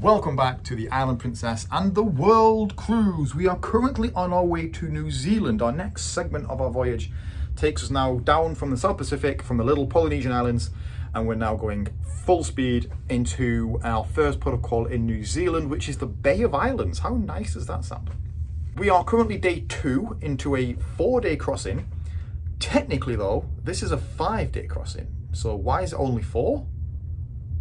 Welcome back to the Island Princess and the World Cruise. We are currently on our way to New Zealand. Our next segment of our voyage takes us now down from the South Pacific, from the little Polynesian islands, and we're now going full speed into our first port of call in New Zealand, which is the Bay of Islands. How nice does that sound? We are currently day 2 into a 4-day crossing. Technically though, this is a 5-day crossing. So why is it only 4?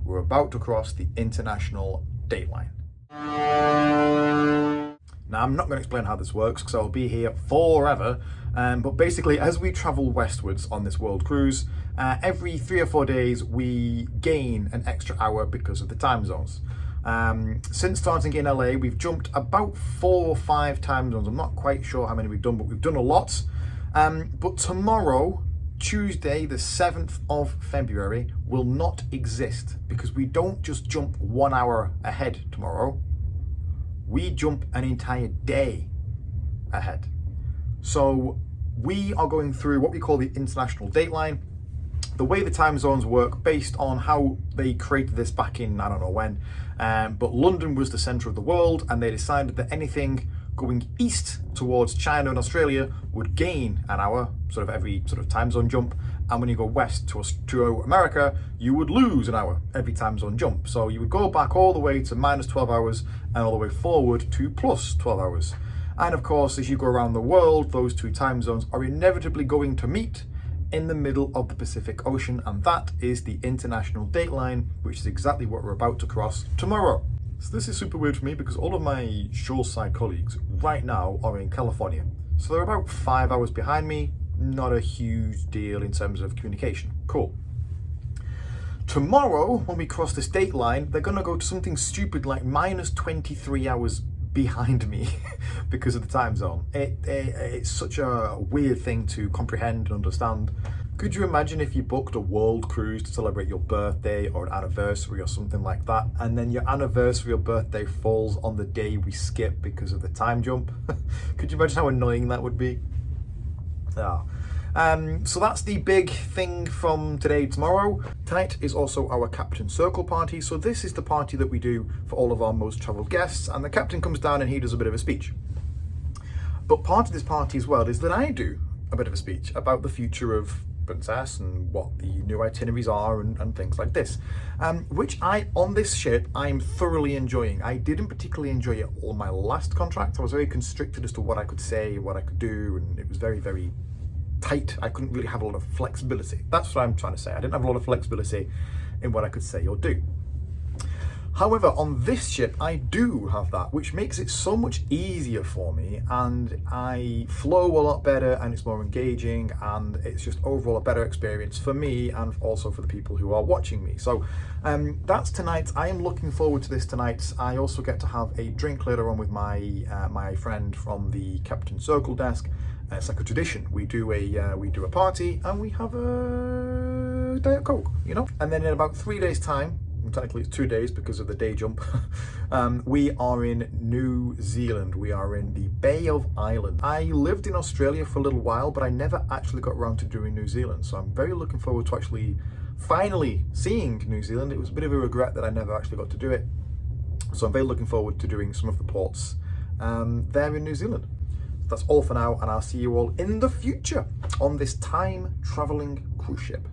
We're about to cross the international date line. Now, I'm not going to explain how this works because I'll be here forever. But basically, as we travel westwards on this world cruise, every 3 or 4 days, we gain an extra hour because of the time zones. Since starting in LA, we've jumped about 4 or 5 time zones. I'm not quite sure how many we've done, but we've done a lot. But tomorrow, Tuesday, the 7th of February, will not exist because we don't just jump 1 hour ahead tomorrow. We jump an entire day ahead. So we are going through what we call the international date line. The way the time zones work based on how they created this back in, I don't know when, but London was the center of the world and they decided that anything going east towards China and Australia would gain an hour, sort of every sort of time zone jump. And when you go west to America, you would lose an hour every time zone jump. So you would go back all the way to minus 12 hours and all the way forward to plus 12 hours. And of course, as you go around the world, those two time zones are inevitably going to meet in the middle of the Pacific Ocean. And that is the international date line, which is exactly what we're about to cross tomorrow. So this is super weird for me because all of my shoreside colleagues right now are in California. So they're about 5 hours behind me. Not a huge deal in terms of communication. Cool. Tomorrow, when we cross this date line, they're going to go to something stupid like minus 23 hours behind me because of the time zone. It's such a weird thing to comprehend and understand. Could you imagine if you booked a world cruise to celebrate your birthday or an anniversary or something like that, and then your anniversary or birthday falls on the day we skip because of the time jump? Could you imagine how annoying that would be? Yeah. So that's the big thing from today to tomorrow. Tonight is also our Captain Circle party. So this is the party that we do for all of our most travelled guests, and the captain comes down and he does a bit of a speech. But part of this party as well is that I do a bit of a speech about the future of Princess and what the new itineraries are and things like this, which on this ship I'm thoroughly enjoying. I didn't particularly enjoy it on my last contract. I was very constricted as to what I could say, what I could do, and it was very, very tight. I couldn't really have a lot of flexibility. That's what I'm trying to say. I didn't have a lot of flexibility in what I could say or do. However, on this ship, I do have that, which makes it so much easier for me, and I flow a lot better, and it's more engaging, and it's just overall a better experience for me and also for the people who are watching me. So that's tonight. I am looking forward to this tonight. I also get to have a drink later on with my friend from the Captain Circle desk. It's like a tradition. We do a party and we have a Diet Coke, you know. And then in about 3 days' time, technically it's 2 days because of the day jump, we are in New Zealand. We are in the Bay of Islands. I lived in Australia for a little while, but I never actually got around to doing New Zealand. So I'm very looking forward to actually finally seeing New Zealand. It was a bit of a regret that I never actually got to do it. So I'm very looking forward to doing some of the ports there in New Zealand. That's all for now, and I'll see you all in the future on this time traveling cruise ship.